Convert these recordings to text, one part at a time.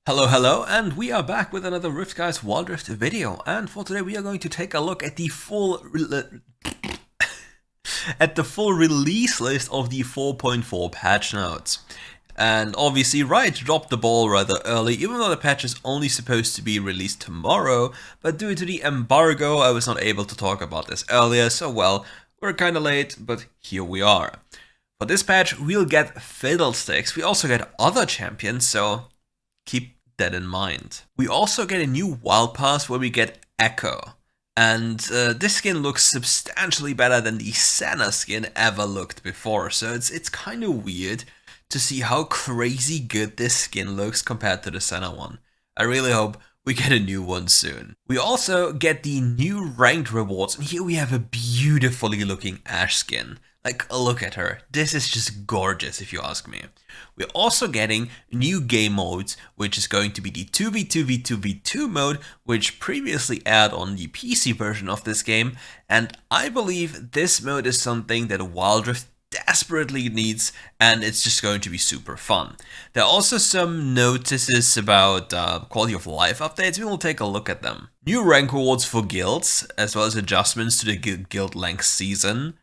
Hello, and we are back with another RiftGuides WildRift video. And for today, we are going to take a look at the full release list of the 4.4 patch notes. And obviously, Riot dropped the ball rather early, even though the patch is only supposed to be released tomorrow. But due to the embargo, I was not able to talk about this earlier. So well, we're kinda late, but here we are. For this patch, we'll get Fiddlesticks. We also get other champions, so keep that in mind. We also get a new wild pass where we get Echo. And this skin looks substantially better than the Senna skin ever looked before. So it's kind of weird to see how crazy good this skin looks compared to the Senna one. I really hope we get a new one soon. We also get the new ranked rewards, and here we have a beautifully looking Ashe skin. Like, look at her. This is just gorgeous, if you ask me. We're also getting new game modes, which is going to be the 2v2v2v2 mode, which previously aired on the PC version of this game, and I believe this mode is something that WildRift desperately needs, and it's just going to be super fun. There are also some notices about quality of life updates. We will take a look at them. New rank rewards for guilds, as well as adjustments to the guild length season.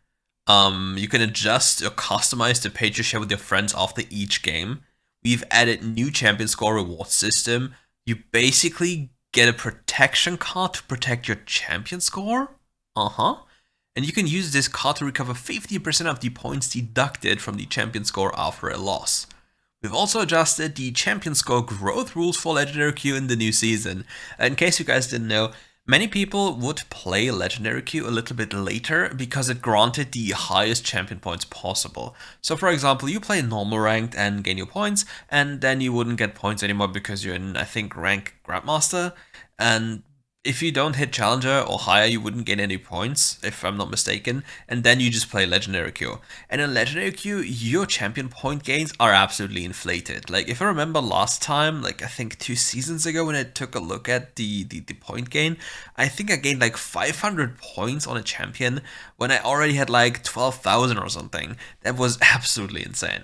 You can adjust or customize the page you share with your friends after each game. We've added new champion score reward system. You basically get a protection card to protect your champion score. And you can use this card to recover 50% of the points deducted from the champion score after a loss. We've also adjusted the champion score growth rules for Legendary Queue in the new season. In case you guys didn't know, many people would play Legendary Queue a little bit later because it granted the highest champion points possible. So for example, you play normal ranked and gain your points, and then you wouldn't get points anymore because you're in, I think, rank Grandmaster, and if you don't hit Challenger or higher, you wouldn't gain any points, if I'm not mistaken, and then you just play Legendary Queue. And in Legendary Queue, your champion point gains are absolutely inflated. Like, if I remember last time, like I think 2 seasons ago when I took a look at the point gain, I think I gained like 500 points on a champion when I already had like 12,000 or something. That was absolutely insane.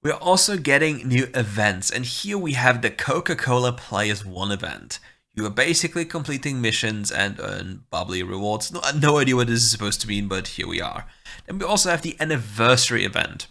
We're also getting new events, and here we have the Coca-Cola Players 1 event. You are basically completing missions and earn bubbly rewards. No idea what this is supposed to mean, but here we are. Then we also have the anniversary event.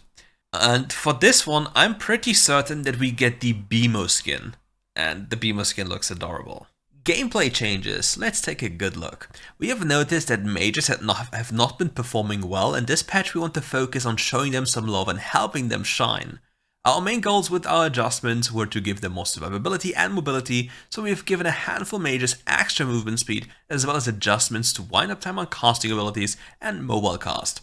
And for this one, I'm pretty certain that we get the BMO skin. And the BMO skin looks adorable. Gameplay changes. Let's take a good look. We have noticed that mages have not been performing well, and this patch we want to focus on showing them some love and helping them shine. Our main goals with our adjustments were to give them more survivability and mobility, so we have given a handful of mages extra movement speed, as well as adjustments to wind up time on casting abilities and mobile cast.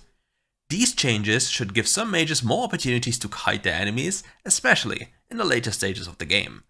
These changes should give some mages more opportunities to kite their enemies, especially in the later stages of the game.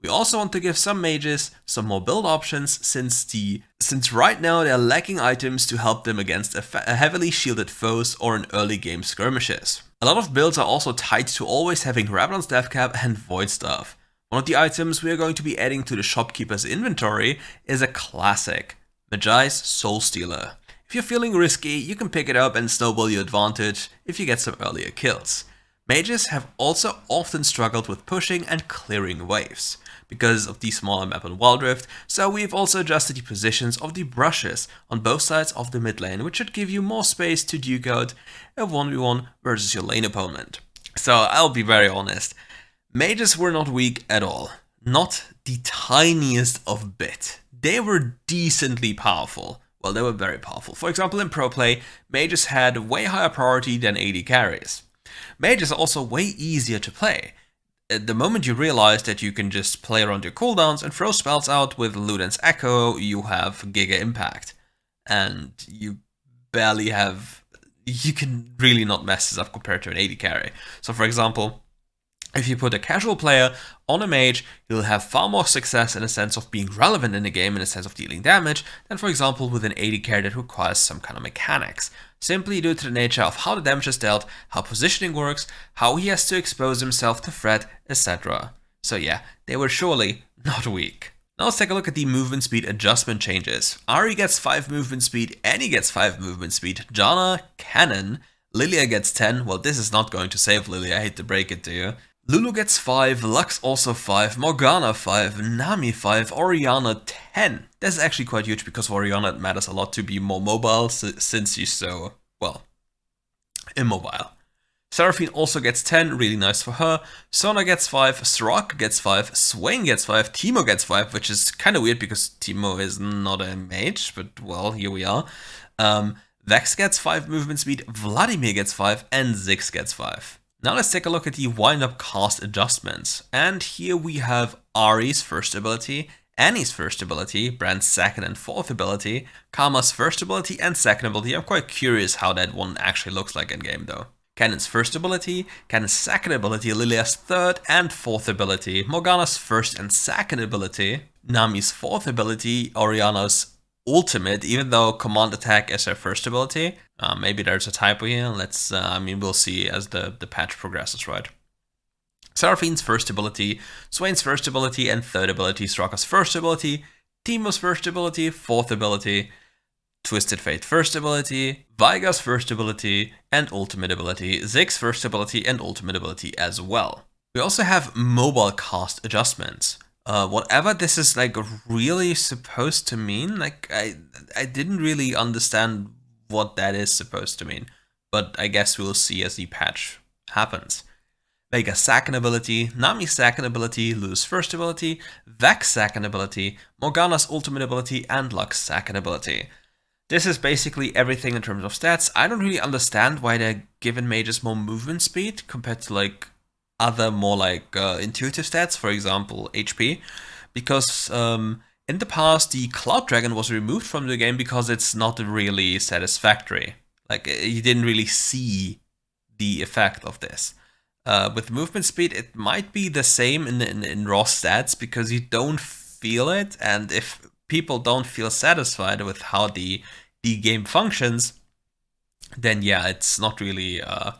We also want to give some mages some more build options, since right now they are lacking items to help them against heavily shielded foes or in early game skirmishes. A lot of builds are also tied to always having Rabadon's Death Cap and Void Staff. One of the items we are going to be adding to the shopkeeper's inventory is a classic, Mage's Soul Stealer. If you're feeling risky, you can pick it up and snowball your advantage if you get some earlier kills. Mages have also often struggled with pushing and clearing waves because of the smaller map on WildRift, so we've also adjusted the positions of the brushes on both sides of the mid lane, which should give you more space to duke out a 1v1 versus your lane opponent. So I'll be very honest, mages were not weak at all, not the tiniest of bit. They were decently powerful. Well, they were very powerful. For example, in pro play, mages had way higher priority than AD carries. Mages are also way easier to play. The moment you realize that you can just play around your cooldowns and throw spells out with Luden's Echo, you have Giga Impact. And you can really not mess this up compared to an AD carry. So for example, if you put a casual player on a mage, you'll have far more success in a sense of being relevant in the game, in a sense of dealing damage, than for example with an AD carry that requires some kind of mechanics. Simply due to the nature of how the damage is dealt, how positioning works, how he has to expose himself to threat, etc. So yeah, they were surely not weak. Now let's take a look at the movement speed adjustment changes. Ahri gets 5 movement speed, Annie gets 5 movement speed, Janna, Cannon, Lilia gets 10, well this is not going to save Lilia, I hate to break it to you. Lulu gets 5, Lux also 5, Morgana 5, Nami 5, Orianna 10. That's actually quite huge because for Orianna it matters a lot to be more mobile since she's so, well, immobile. Seraphine also gets 10, really nice for her. Sona gets 5, Soraka gets 5, Swain gets 5, Teemo gets 5, which is kind of weird because Teemo is not a mage, but well, here we are. Vex gets 5 movement speed, Vladimir gets 5, and Ziggs gets 5. Now let's take a look at the wind-up cast adjustments. And here we have Ahri's first ability, Annie's first ability, Brand's second and fourth ability, Karma's first ability and second ability. I'm quite curious how that one actually looks like in game though. Cannon's first ability, Cannon's second ability, Lilia's third and fourth ability, Morgana's first and second ability, Nami's fourth ability, Orianna's ultimate, even though command attack is her first ability. Maybe there's a typo here. Let's, we'll see as the patch progresses, right? Seraphine's first ability, Swain's first ability and third ability, Soraka's first ability, Teemo's first ability, fourth ability, Twisted Fate first ability, Veigar's first ability and ultimate ability, Ziggs first ability and ultimate ability as well. We also have mobile cast adjustments. Whatever this is like really supposed to mean, like I didn't really understand what that is supposed to mean, but I guess we'll see as the patch happens. Veigar's second ability, Nami's second ability, Lulu's first ability, Vex's second ability, Morgana's ultimate ability, and Lux's second ability. This is basically everything in terms of stats. I don't really understand why they're giving mages more movement speed compared to like other more like intuitive stats, for example HP, because in the past the Cloud Dragon was removed from the game because it's not really satisfactory. Like you didn't really see the effect of this. With movement speed it might be the same in raw stats because you don't feel it, and if people don't feel satisfied with how the game functions, then yeah, it's not really a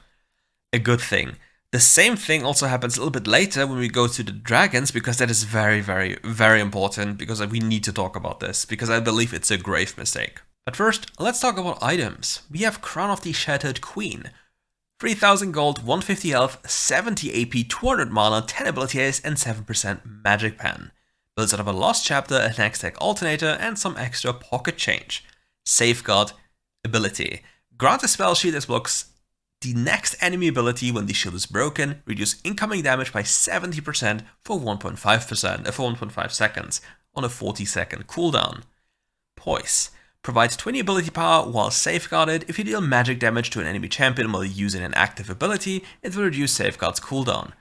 good thing. The same thing also happens a little bit later when we go to the dragons, because that is very, very, very important, because we need to talk about this, because I believe it's a grave mistake. But first, let's talk about items. We have Crown of the Shattered Queen. 3000 gold, 150 health, 70 AP, 200 mana, 10 ability haste, and 7% magic pen. Builds out of a Lost Chapter, an X-Tech Alternator, and some extra pocket change. Safeguard ability. Grant a spell shield that blocks the next enemy ability when the shield is broken. Reduce incoming damage by 70% for 1.5 seconds on a 40-second cooldown. Poise. Provides 20 ability power while safeguarded. If you deal magic damage to an enemy champion while using an active ability, it will reduce Safeguard's cooldown.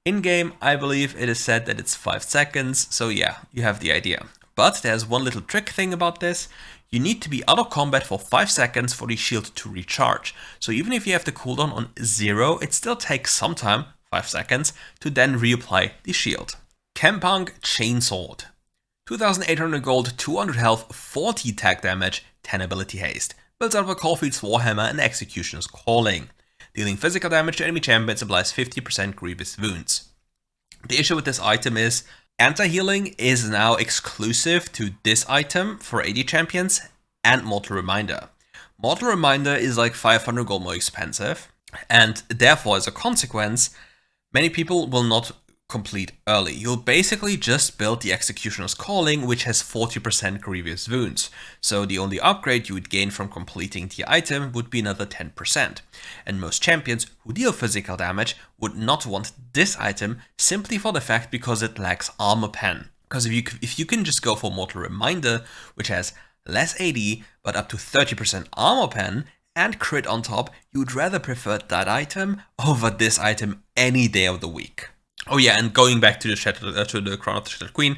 In-game, I believe it is said that it's 5 seconds, so yeah, you have the idea. But there's one little trick thing about this. You need to be out of combat for 5 seconds for the shield to recharge. So even if you have the cooldown on 0, it still takes some time, 5 seconds, to then reapply the shield. Kempang Chainsword. 2800 gold, 200 health, 40 attack damage, 10 ability haste. Builds out of a Caulfield's Warhammer and Executioner's Calling. Dealing physical damage to enemy champions applies 50% grievous wounds. The issue with this item is anti-healing is now exclusive to this item for AD champions and Mortal Reminder. Mortal Reminder is like 500 gold more expensive, and therefore as a consequence, many people will not complete early. You'll basically just build the Executioner's Calling, which has 40% grievous wounds. So the only upgrade you would gain from completing the item would be another 10%. And most champions who deal physical damage would not want this item simply for the fact because it lacks armor pen. Because if you can just go for Mortal Reminder, which has less AD but up to 30% armor pen and crit on top, you would rather prefer that item over this item any day of the week. Oh yeah, and going back to the Crown of the Shattered Queen,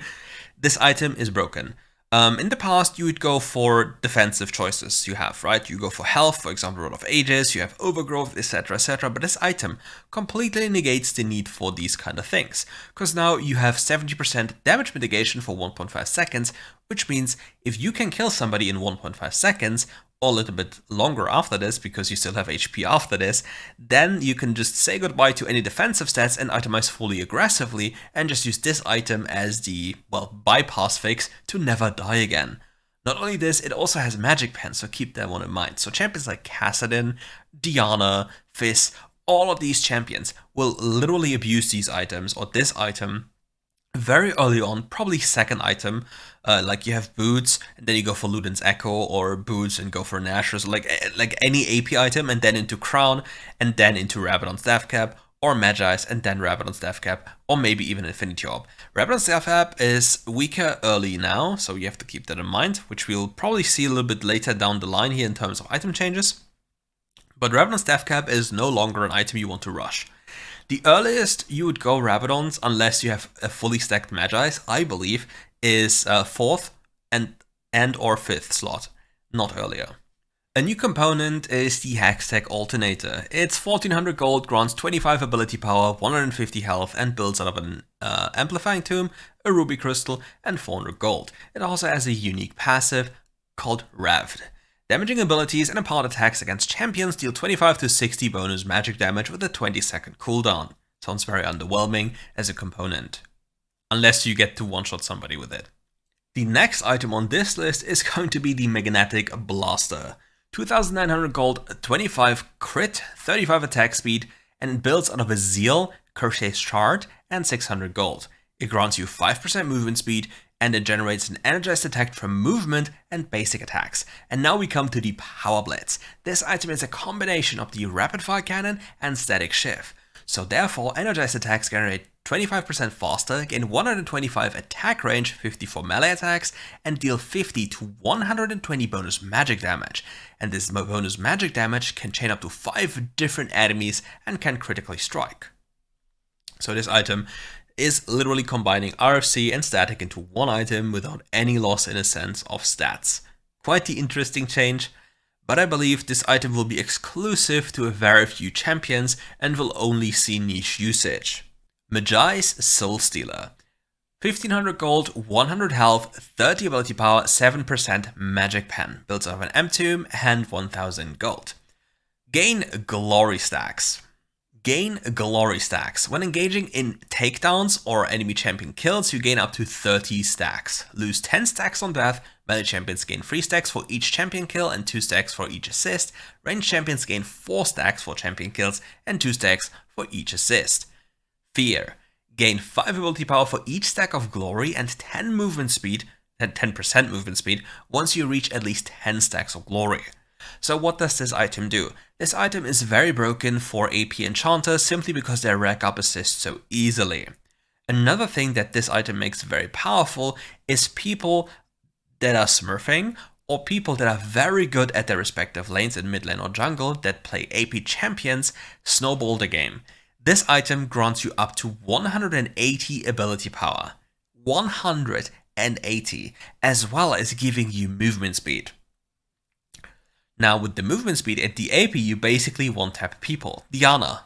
this item is broken. In the past, you would go for defensive choices you have, right? You go for health, for example, Rod of Ages, you have Overgrowth, etc., etc. But this item completely negates the need for these kind of things. Because now you have 70% damage mitigation for 1.5 seconds, which means if you can kill somebody in 1.5 seconds, or a little bit longer after this, because you still have HP after this, then you can just say goodbye to any defensive stats and itemize fully aggressively, and just use this item as the, well, bypass fix to never die again. Not only this, it also has magic pen, so keep that one in mind. So champions like Kassadin, Diana, Fizz, all of these champions will literally abuse these items or this item very early on, probably second item. Like you have boots, and then you go for Luden's Echo, or boots and go for Nashor's, like any AP item, and then into Crown, and then into Rabadon's Death Cap, or Magi's, and then Rabadon's Death Cap, or maybe even Infinity Orb. Rabadon's Death Cap is weaker early now, so you have to keep that in mind, which we'll probably see a little bit later down the line here in terms of item changes. But Rabadon's Death Cap is no longer an item you want to rush. The earliest you would go Rabadon's, unless you have a fully stacked Magi's, I believe, is 4th and or 5th slot, not earlier. A new component is the Hextech Alternator. It's 1400 gold, grants 25 ability power, 150 health, and builds out of an Amplifying Tomb, a Ruby Crystal, and 400 gold. It also has a unique passive called Rev'd. Damaging abilities and empowered attacks against champions deal 25 to 60 bonus magic damage with a 20-second cooldown. Sounds very underwhelming as a component, unless you get to one-shot somebody with it. The next item on this list is going to be the Magnetic Blaster. 2900 gold, 25 crit, 35 attack speed, and builds out of a Zeal, Crochet's Shard, and 600 gold. It grants you 5% movement speed, and it generates an energized attack from movement and basic attacks. And now we come to the Power Blitz. This item is a combination of the Rapid Fire Cannon and Static Shift. So therefore, energized attacks generate 25% faster, gain 125 attack range, 54 melee attacks, and deal 50 to 120 bonus magic damage. And this bonus magic damage can chain up to 5 different enemies and can critically strike. So this item is literally combining RFC and static into one item without any loss in a sense of stats. Quite the interesting change, but I believe this item will be exclusive to a very few champions and will only see niche usage. Mage's Soul Stealer. 1500 gold, 100 health, 30 ability power, 7% magic pen. Builds out of an M-Tomb and 1000 gold. Gain Glory Stacks. Gain Glory Stacks. When engaging in takedowns or enemy champion kills, you gain up to 30 stacks. Lose 10 stacks on death. Melee champions gain 3 stacks for each champion kill and 2 stacks for each assist. Ranged champions gain 4 stacks for champion kills and 2 stacks for each assist. Fear. Gain 5 ability power for each stack of glory and 10% movement speed once you reach at least 10 stacks of glory. So what does this item do? This item is very broken for AP enchanters simply because they rack up assists so easily. Another thing that this item makes very powerful is people that are smurfing or people that are very good at their respective lanes in mid lane or jungle that play AP champions snowball the game. This item grants you up to 180 ability power. 180, as well as giving you movement speed. Now with the movement speed at the AP, you basically one-tap people. Diana,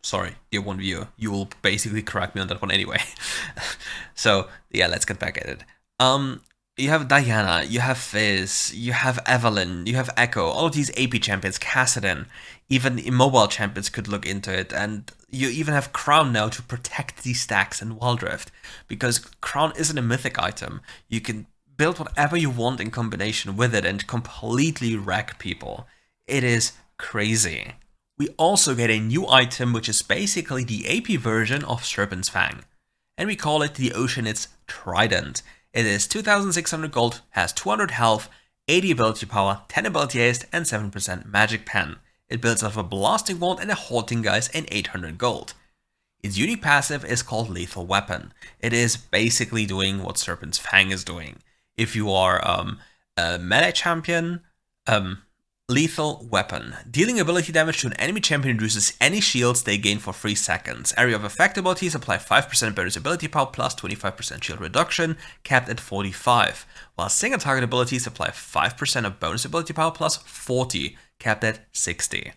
sorry, dear one viewer, you will basically correct me on that one anyway. So yeah, let's get back at it. You have Diana, you have Fizz, you have Evelynn, you have Echo, all of these AP champions, Kassadin, even immobile champions could look into it, and you even have Crown now to protect these stacks in WildRift, because Crown isn't a mythic item. You can build whatever you want in combination with it and completely wreck people. It is crazy. We also get a new item which is basically the AP version of Serpent's Fang, and we call it the Oceanit's Trident. It is 2600 gold, has 200 health, 80 ability power, 10 ability haste, and 7% magic pen. It builds out of a blasting wand and a halting guise and 800 gold. Its unique passive is called Lethal Weapon. It is basically doing what Serpent's Fang is doing. If you are a melee champion, Lethal Weapon. Dealing ability damage to an enemy champion reduces any shields they gain for 3 seconds. Area of effect abilities apply 5% bonus ability power plus 25% shield reduction, capped at 45, while single target abilities apply 5% of bonus ability power plus 40, capped at 60.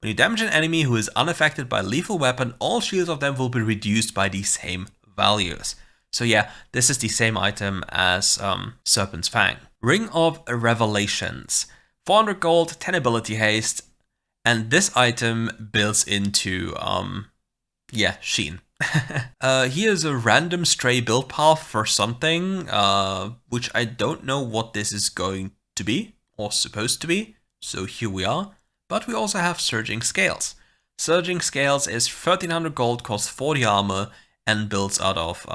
When you damage an enemy who is unaffected by Lethal Weapon, all shields of them will be reduced by the same values. So yeah, this is the same item as Serpent's Fang. Ring of Revelations. 400 gold, 10 ability haste, and this item builds into, Sheen. Here's a random stray build path for something, which I don't know what this is going to be, or supposed to be, so here we are. but we also have Surging Scales. Surging Scales is 1300 gold, costs 40 armor, and builds out of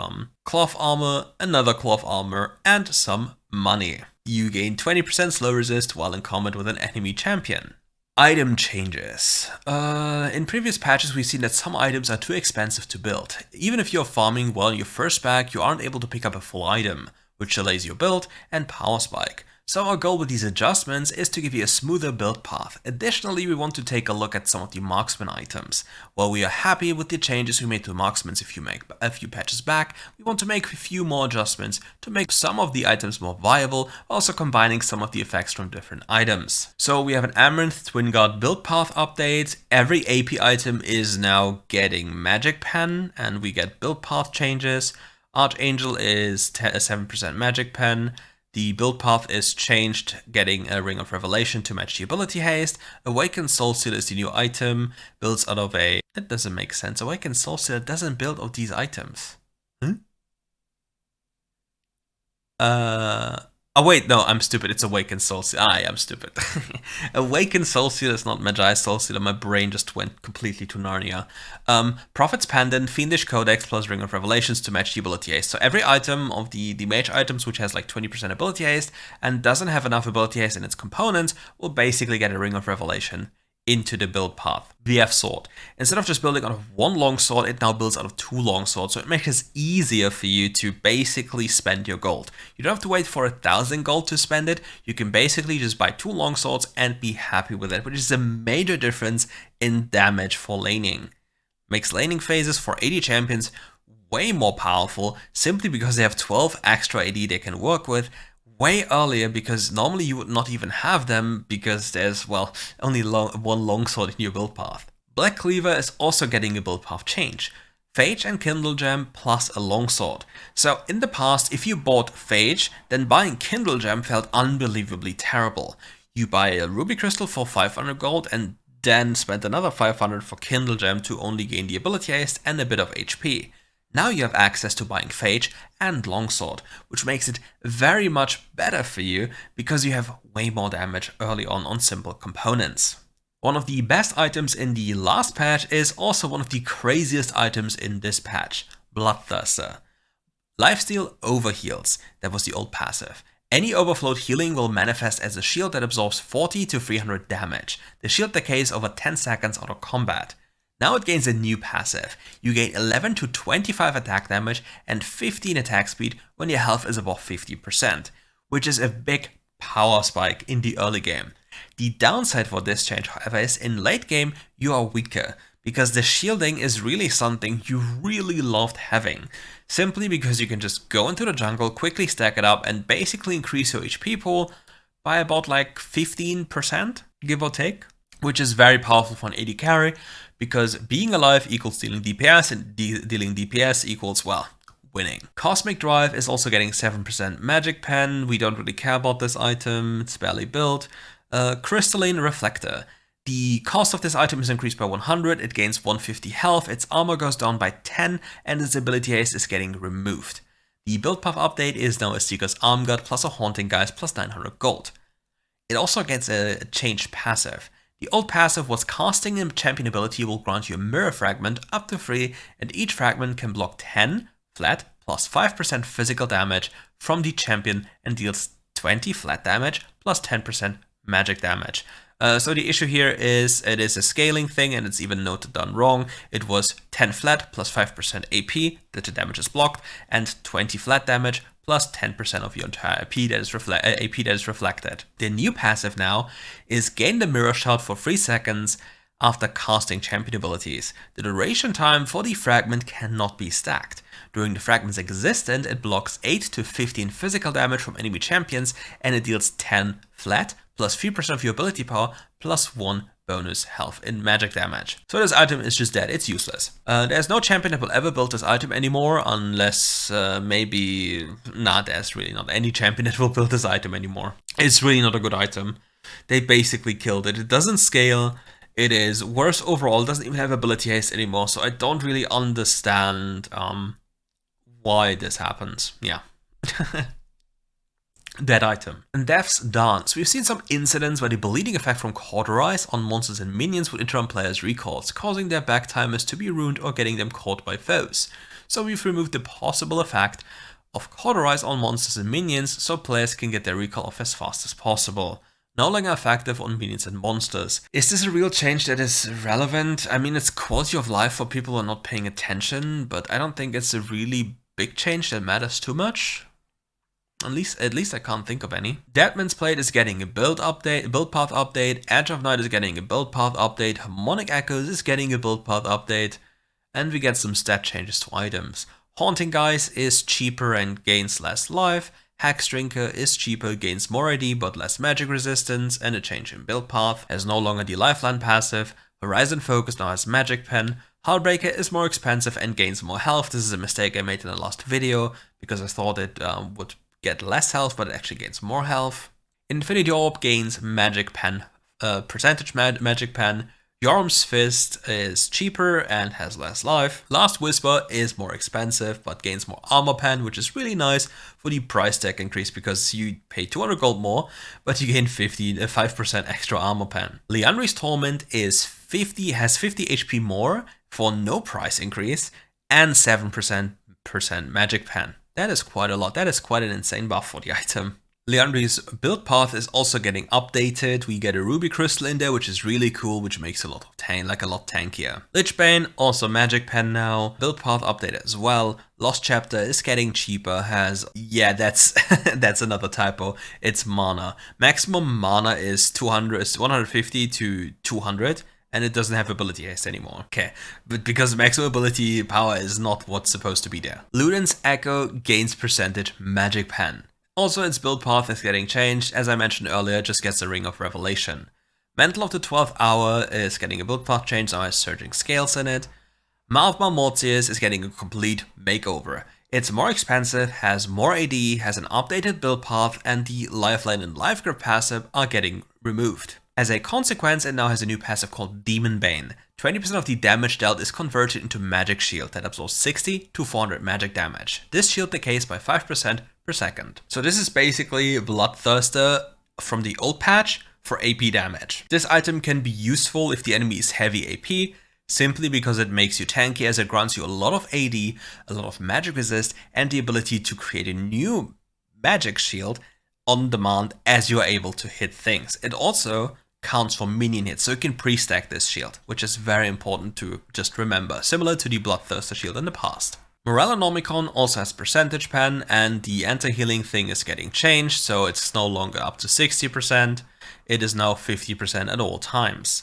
cloth armor, another cloth armor, and some money. You gain 20% slow resist while in combat with an enemy champion. Item changes. In previous patches we've seen that some items are too expensive to build. Even if you're farming well in your first pack, you aren't able to pick up a full item, which delays your build and power spike. So our goal with these adjustments is to give you a smoother build path. Additionally, we want to take a look at some of the marksman items. While we are happy with the changes we made to marksmen a few patches back, we want to make a few more adjustments to make some of the items more viable, also combining some of the effects from different items. So we have an Amaranth Twin Guard build path update. Every AP item is now getting Magic Pen, and we get build path changes. Archangel is 7% Magic Pen. The build path is changed, getting a Ring of Revelation to match the ability haste. Awakened Soulsealer is the new item, builds out of a... That doesn't make sense. Awakened Soulsealer doesn't build of these items. Oh wait, no, I'm stupid. It's Awakened Soulsealer. I'm stupid. Awakened Soulsealer is not Magi Soulsealer. My brain just went completely to Narnia. Prophet's Pendant, Fiendish Codex plus Ring of Revelations to match the ability haste. So every item of the mage items which has like 20% ability haste and doesn't have enough ability haste in its components will basically get a Ring of Revelation into the build path. VF Sword. Instead of just building out of one long sword, it now builds out of two long swords, so it makes it easier for you to basically spend your gold. You don't have to wait for 1000 gold to spend it, you can basically just buy two long swords and be happy with it, which is a major difference in damage for laning. Makes laning phases for AD champions way more powerful, simply because they have 12 extra AD they can work with, way earlier, because normally you would not even have them because there's, well, only one longsword in your build path. Black Cleaver is also getting a build path change. Phage and Kindle Gem plus a longsword. So in the past, if you bought Phage, then buying Kindle Gem felt unbelievably terrible. You buy a Ruby Crystal for 500 gold and then spend another 500 for Kindle Gem to only gain the ability haste and a bit of HP. Now you have access to buying Phage and Longsword, which makes it very much better for you because you have way more damage early on simple components. One of the best items in the last patch is also one of the craziest items in this patch, Bloodthirster. Lifesteal overheals, that was the old passive. Any overflowed healing will manifest as a shield that absorbs 40 to 300 damage. The shield decays over 10 seconds out of combat. Now it gains a new passive. You gain 11 to 25 attack damage and 15 attack speed when your health is above 50%, which is a big power spike in the early game. The downside for this change, however, is in late game you are weaker, because the shielding is really something you really loved having, simply because you can just go into the jungle, quickly stack it up, and basically increase your HP pool by about like 15%, give or take, which is very powerful for an AD carry, because being alive equals dealing DPS, and dealing DPS equals, well, winning. Cosmic Drive is also getting 7% Magic Pen. We don't really care about this item, it's barely built. Crystalline Reflector. The cost of this item is increased by 100, it gains 150 health, its armor goes down by 10, and its ability haste is getting removed. The build path update is now a Seeker's Arm Guard plus a Haunting Guise plus 900 gold. It also gets a changed passive. The old passive was casting a champion ability will grant you a mirror fragment up to 3, and each fragment can block 10 flat plus 5% physical damage from the champion and deals 20 flat damage plus 10% magic damage. So the issue here is it is a scaling thing, and it's even noted done wrong. It was 10 flat plus 5% AP that the damage is blocked, and 20 flat damage plus 10% of your entire AP that is reflected. The new passive now is gain the mirror shot for 3 seconds after casting champion abilities. The duration time for the fragment cannot be stacked. During the fragment's existence, it blocks 8 to 15 physical damage from enemy champions, and it deals 10 flat plus 3% of your ability power plus 1 bonus health in magic damage. So this item is just dead, it's useless. There's no champion that will ever build this item anymore, unless maybe... Nah, there's really not any champion that will build this item anymore. It's really not a good item. They basically killed it. It doesn't scale, it is worse overall, it doesn't even have ability haste anymore, so I don't really understand why this happens. Yeah. That item. In Death's Dance, we've seen some incidents where the bleeding effect from Cauterize on monsters and minions would interrupt players' recalls, causing their back timers to be ruined or getting them caught by foes. So we've removed the possible effect of Cauterize on monsters and minions so players can get their recall off as fast as possible. No longer effective on minions and monsters. Is this a real change that is relevant? I mean, it's quality of life for people who are not paying attention, but I don't think it's a really big change that matters too much. At least I can't think of any. Deadman's Plate is getting a build path update, Edge of Night is getting a build path update, Harmonic Echoes is getting a build path update, and we get some stat changes to items. Haunting Guys is cheaper and gains less life, Hex Drinker is cheaper, gains more AD but less magic resistance, and a change in build path, has no longer the Lifeline passive, Horizon Focus now has Magic Pen, Heartbreaker is more expensive and gains more health. This is a mistake I made in the last video, because I thought it would get less health, but it actually gains more health. Infinity Orb gains Magic Pen, Magic Pen. Yorm's Fist is cheaper and has less life. Last Whisper is more expensive, but gains more Armor Pen, which is really nice for the price tag increase, because you pay 200 gold more, but you gain 5% extra Armor Pen. Liandry's Torment has 50 HP more for no price increase, and 7% Magic Pen. That is quite a lot. That is quite an insane buff for the item. Liandry's build path is also getting updated. We get a Ruby Crystal in there, which is really cool, which makes a lot tankier. Lichbane, also Magic Pen now. Build path update as well. Lost Chapter is getting cheaper, that's that's another typo. It's mana. Maximum mana is 150 to 200. And it doesn't have ability haste anymore. Okay, but because maximum ability power is not what's supposed to be there. Luden's Echo gains percentage Magic Pen. Also, its build path is getting changed. As I mentioned earlier, just gets the Ring of Revelation. Mantle of the 12th Hour is getting a build path change, now has Surging Scales in it. Maw of Malmortius is getting a complete makeover. It's more expensive, has more AD, has an updated build path, and the Lifeline and Life Grip passive are getting removed. As a consequence, it now has a new passive called Demon Bane. 20% of the damage dealt is converted into Magic Shield that absorbs 60 to 400 magic damage. This shield decays by 5% per second. So this is basically Bloodthirster from the old patch for AP damage. This item can be useful if the enemy is heavy AP, simply because it makes you tanky, as it grants you a lot of AD, a lot of magic resist, and the ability to create a new magic shield on demand as you are able to hit things. It also counts for minion hits, so you can pre-stack this shield, which is very important to just remember, similar to the Bloodthirster shield in the past. Morellonomicon also has percentage pen, and the anti-healing thing is getting changed, so it's no longer up to 60%, it is now 50% at all times.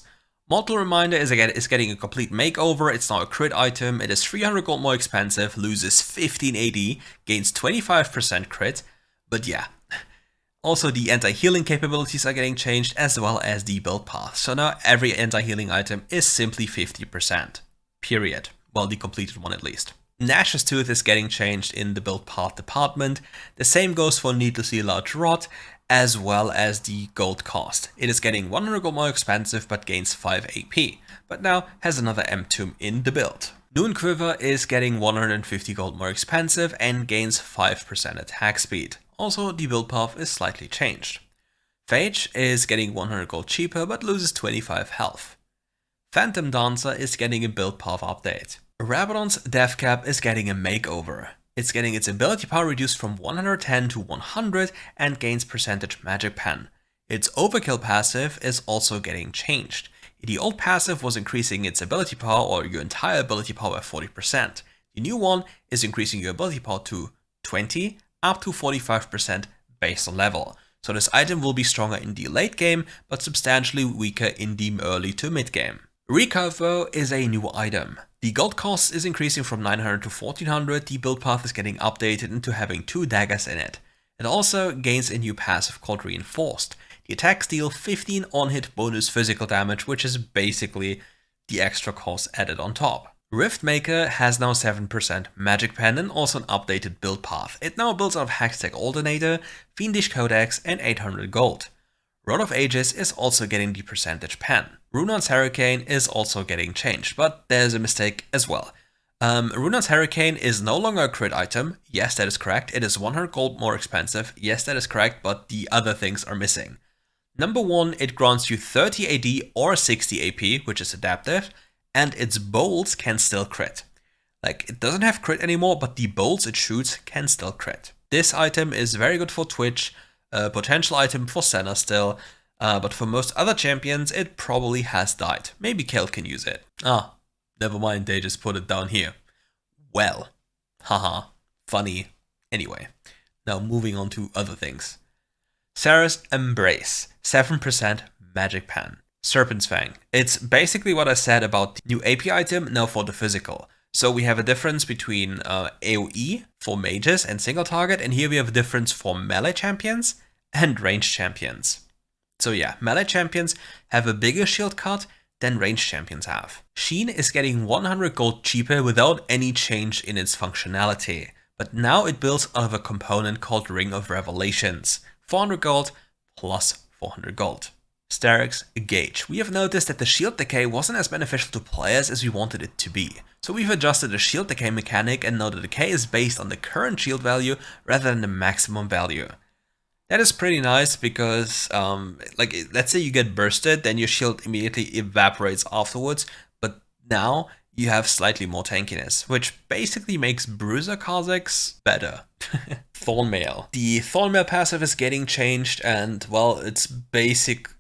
Mortal Reminder is getting a complete makeover. It's now a crit item, it is 300 gold more expensive, loses 15 AD, gains 25% crit, but yeah. Also, the anti-healing capabilities are getting changed, as well as the build path. So now every anti-healing item is simply 50%. Period. Well, the completed one at least. Nash's Tooth is getting changed in the build path department. The same goes for Needlessly Large Rod, as well as the gold cost. It is getting 100 gold more expensive, but gains 5 AP. But now has another M-Tomb in the build. Noon Quiver is getting 150 gold more expensive and gains 5% attack speed. Also, the build path is slightly changed. Phage is getting 100 gold cheaper, but loses 25 health. Phantom Dancer is getting a build path update. Rabadon's Death Cap is getting a makeover. It's getting its ability power reduced from 110 to 100 and gains percentage Magic Pen. Its Overkill passive is also getting changed. The old passive was increasing its ability power, or your entire ability power, by 40%. The new one is increasing your ability power to 20 up to 45% based on level. So this item will be stronger in the late game, but substantially weaker in the early to mid game. Recover is a new item. The gold cost is increasing from 900 to 1400, the build path is getting updated into having 2 daggers in it. It also gains a new passive called Reinforced. The attacks deal 15 on-hit bonus physical damage, which is basically the extra cost added on top. Riftmaker has now 7% Magic Pen and also an updated build path. It now builds out of Hextech Alternator, Fiendish Codex, and 800 gold. Rod of Ages is also getting the percentage pen. Rune's Hurricane is also getting changed, but there's a mistake as well. Rune's Hurricane is no longer a crit item. Yes, that is correct. It is 100 gold more expensive. Yes, that is correct, but the other things are missing. Number 1, it grants you 30 AD or 60 AP, which is adaptive, and its bolts can still crit. Like, it doesn't have crit anymore, but the bolts it shoots can still crit. This item is very good for Twitch, a potential item for Senna still, but for most other champions, it probably has died. Maybe Kale can use it. Ah, never mind, they just put it down here. Well, haha, funny. Anyway, now moving on to other things. Sarah's Embrace, 7% Magic Pen. Serpent's Fang. It's basically what I said about the new AP item, now for the physical. So we have a difference between AoE for mages and single target, and here we have a difference for melee champions and ranged champions. So yeah, melee champions have a bigger shield cut than ranged champions have. Sheen is getting 100 gold cheaper without any change in its functionality, but now it builds out of a component called Ring of Revelations. 400 gold plus 400 gold. Starrick's Gauge. We have noticed that the shield decay wasn't as beneficial to players as we wanted it to be. So we've adjusted the shield decay mechanic, and now the decay is based on the current shield value rather than the maximum value. That is pretty nice because, like, let's say you get bursted, then your shield immediately evaporates afterwards, but now you have slightly more tankiness, which basically makes Bruiser Kazakhs better. Thornmail. The Thornmail passive is getting changed, and, well, it's basic.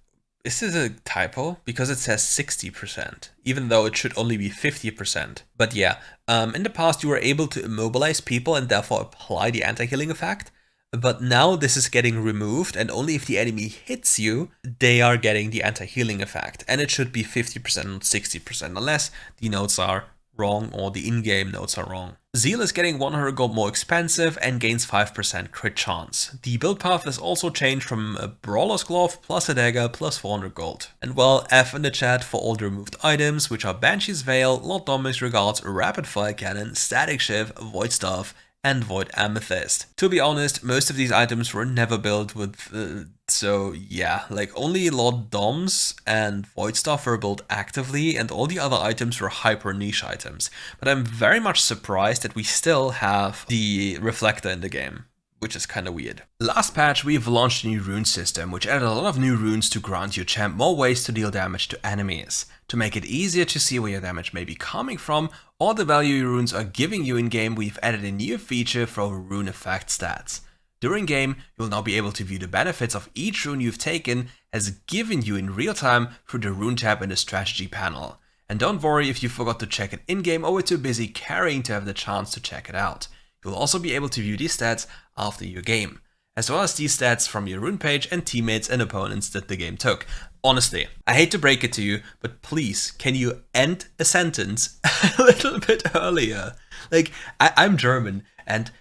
This is a typo because it says 60%, even though it should only be 50%. But yeah, in the past you were able to immobilize people and therefore apply the anti-healing effect. But now this is getting removed, and only if the enemy hits you, they are getting the anti-healing effect. And it should be 50%, not 60%, unless the notes are wrong or the in-game notes are wrong. Zeal is getting 100 gold more expensive and gains 5% crit chance. The build path is also changed from a Brawler's Glove plus a dagger plus 400 gold. And well, F in the chat for all the removed items, which are Banshee's Veil, Lord Dominus Regards, Rapid Fire Cannon, Static Shiv, Void Staff, and Void Amethyst. To be honest, most of these items were never built with, so yeah, like only Lord Doms and Void Staff were built actively, and all the other items were hyper niche items. But I'm very much surprised that we still have the Reflector in the game, which is kind of weird. Last patch, we've launched a new rune system, which added a lot of new runes to grant your champ more ways to deal damage to enemies. To make it easier to see where your damage may be coming from, or the value your runes are giving you in-game, we've added a new feature for rune effect stats. During game, you'll now be able to view the benefits of each rune you've taken as given you in real time through the rune tab in the strategy panel. And don't worry if you forgot to check it in-game or were too busy carrying to have the chance to check it out. You'll also be able to view these stats after your game, as well as these stats from your rune page and teammates and opponents that the game took. Honestly, I hate to break it to you, but please, can you end a sentence a little bit earlier? Like, I'm German, and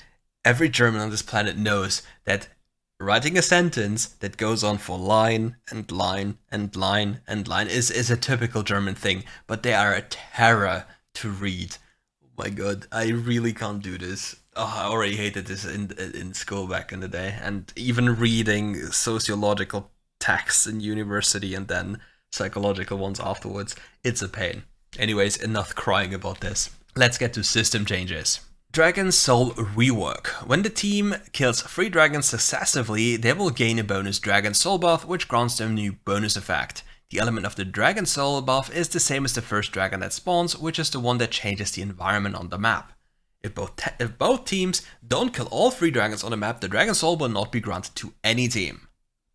every German on this planet knows that writing a sentence that goes on for line and line and line and line is a typical German thing, but they are a terror to read. Oh my god, I really can't do this. Oh, I already hated this in school back in the day, and even reading sociological texts in university and then psychological ones afterwards, it's a pain. Anyways, enough crying about this. Let's get to system changes. Dragon Soul rework. When the team kills 3 dragons successively, they will gain a bonus Dragon Soul buff, which grants them a new bonus effect. The element of the Dragon Soul buff is the same as the first dragon that spawns, which is the one that changes the environment on the map. If both teams don't kill all 3 dragons on the map, the Dragon Soul will not be granted to any team.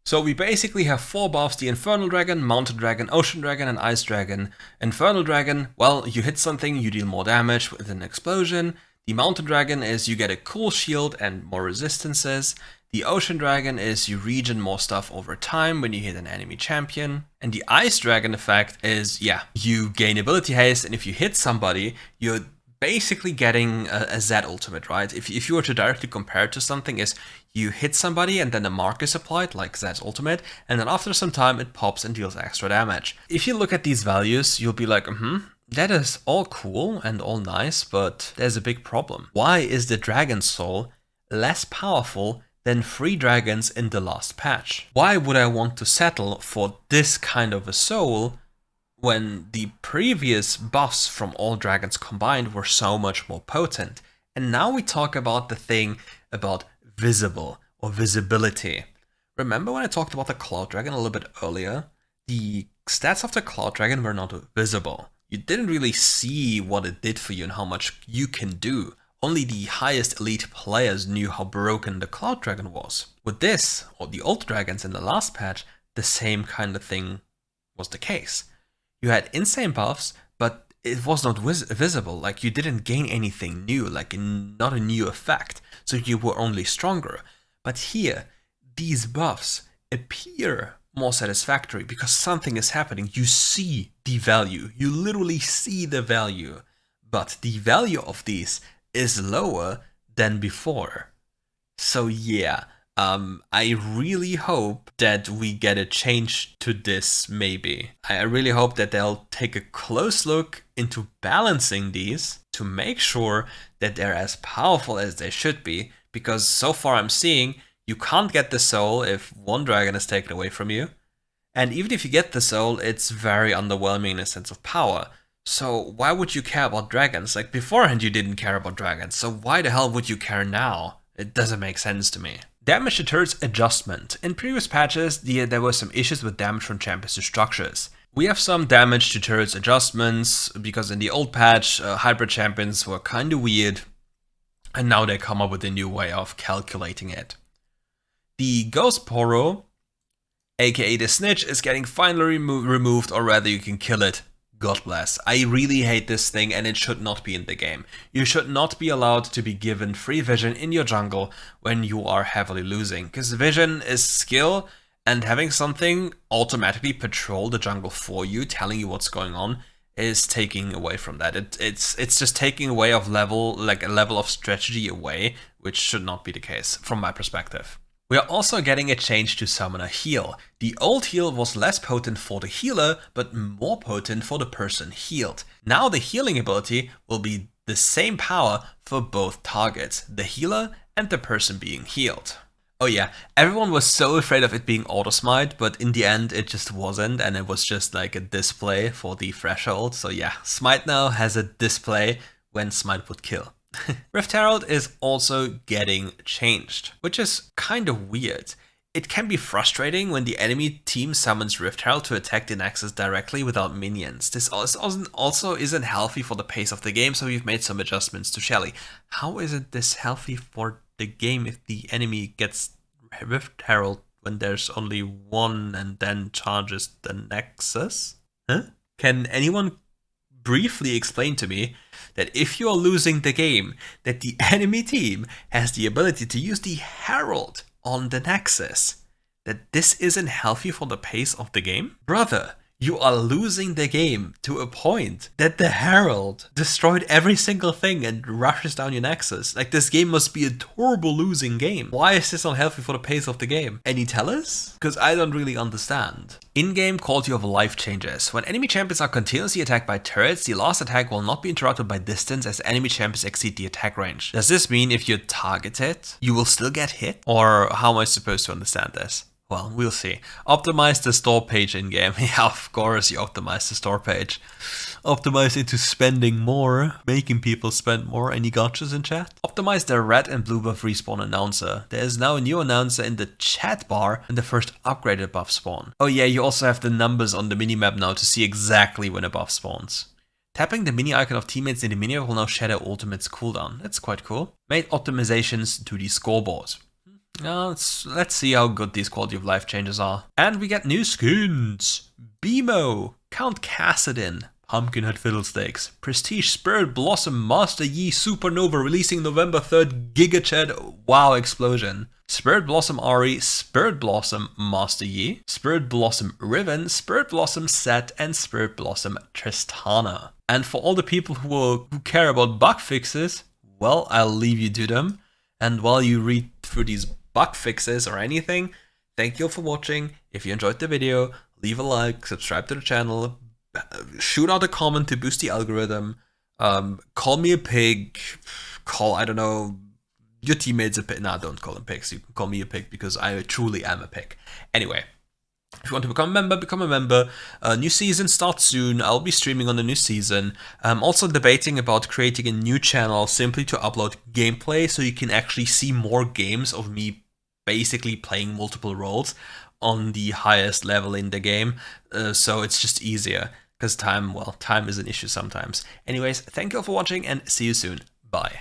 So we basically have 4 buffs: the Infernal Dragon, Mountain Dragon, Ocean Dragon, and Ice Dragon. Infernal Dragon, well, you hit something, you deal more damage with an explosion. The Mountain Dragon is you get a cool shield and more resistances. The Ocean Dragon is you regen more stuff over time when you hit an enemy champion. And the Ice Dragon effect is, yeah, you gain ability haste, and if you hit somebody, you're basically getting a Z ultimate, right? If you were to directly compare it to something, is you hit somebody and then the mark is applied, like Z's ultimate, and then after some time it pops and deals extra damage. If you look at these values, you'll be like, that is all cool and all nice, but there's a big problem. Why is the Dragon Soul less powerful than 3 dragons in the last patch? Why would I want to settle for this kind of a soul when the previous buffs from all dragons combined were so much more potent. And now we talk about the thing about visible or visibility. Remember when I talked about the Cloud Dragon a little bit earlier? The stats of the Cloud Dragon were not visible. You didn't really see what it did for you and how much you can do. Only the highest elite players knew how broken the Cloud Dragon was. With this, or the old dragons in the last patch, the same kind of thing was the case. You had insane buffs, but it was not visible, like you didn't gain anything new, like not a new effect, so you were only stronger. But here, these buffs appear more satisfactory because something is happening. You see the value, you literally see the value, but the value of these is lower than before. So yeah, I really hope that we get a change to this, maybe. I really hope that they'll take a close look into balancing these to make sure that they're as powerful as they should be, because so far I'm seeing you can't get the soul if one dragon is taken away from you. And even if you get the soul, it's very underwhelming in a sense of power. So why would you care about dragons? Like beforehand you didn't care about dragons, so why the hell would you care now? It doesn't make sense to me. Damage to turrets adjustment. In previous patches, there were some issues with damage from champions to structures. We have some damage to turrets adjustments, because in the old patch, hybrid champions were kinda weird, and now they come up with a new way of calculating it. The Ghost Poro, aka the Snitch, is getting finally removed, or rather you can kill it. God bless. I really hate this thing and it should not be in the game. You should not be allowed to be given free vision in your jungle when you are heavily losing, because vision is skill, and having something automatically patrol the jungle for you, telling you what's going on, is taking away from that. It's just taking away of level, like a level of strategy away, which should not be the case from my perspective. We are also getting a change to Summoner Heal. The old heal was less potent for the healer, but more potent for the person healed. Now the healing ability will be the same power for both targets, the healer and the person being healed. Oh yeah, everyone was so afraid of it being auto-smite, but in the end it just wasn't, and it was just like a display for the threshold. So yeah, smite now has a display when smite would kill. Rift Herald is also getting changed, which is kind of weird. It can be frustrating when the enemy team summons Rift Herald to attack the Nexus directly without minions. This also isn't healthy for the pace of the game, so we've made some adjustments to Shelly. How isn't this healthy for the game if the enemy gets Rift Herald when there's only one and then charges the Nexus? Huh? Can anyone briefly explain to me that if you're losing the game, that the enemy team has the ability to use the Herald on the Nexus, that this isn't healthy for the pace of the game? Brother, you are losing the game to a point that the Herald destroyed every single thing and rushes down your Nexus. Like, this game must be a turbo losing game. Why is this not healthy for the pace of the game? Any tellers? Because I don't really understand. In-game quality of life changes. When enemy champions are continuously attacked by turrets, the last attack will not be interrupted by distance as enemy champions exceed the attack range. Does this mean if you're targeted, you will still get hit? Or how am I supposed to understand this? Well, we'll see. Optimize the store page in-game. Yeah, of course you optimize the store page. Optimize into spending more, making people spend more. Any gotchas in chat? Optimize the red and blue buff respawn announcer. There is now a new announcer in the chat bar when the first upgraded buff spawn. Oh yeah, you also have the numbers on the minimap now to see exactly when a buff spawns. Tapping the mini icon of teammates in the minimap will now shadow ultimate's cooldown. That's quite cool. Made optimizations to the scoreboard. Let's see how good these quality of life changes are. And we get new skins. Bimo, Count Cassidin, Pumpkinhead Fiddlesticks, Prestige Spirit Blossom Master Yi Supernova releasing November 3rd, GigaChat WoW Explosion. Spirit Blossom Ari, Spirit Blossom Master Yi, Spirit Blossom Riven, Spirit Blossom Set, and Spirit Blossom Tristana. And for all the people who care about bug fixes, well, I'll leave you to them. And while you read through these bug fixes or anything, thank you for watching. If you enjoyed the video, leave a like, subscribe to the channel, shoot out a comment to boost the algorithm, call me a pig, I don't know, your teammates a pig. Nah, don't call them pigs. You can call me a pig because I truly am a pig. Anyway, If you want to become a member, become a member. New season starts soon. I'll be streaming on the new season. I'm also debating about creating a new channel simply to upload gameplay so you can actually see more games of me basically playing multiple roles on the highest level in the game. So it's just easier because time is an issue sometimes. Anyways, thank you all for watching and see you soon. Bye.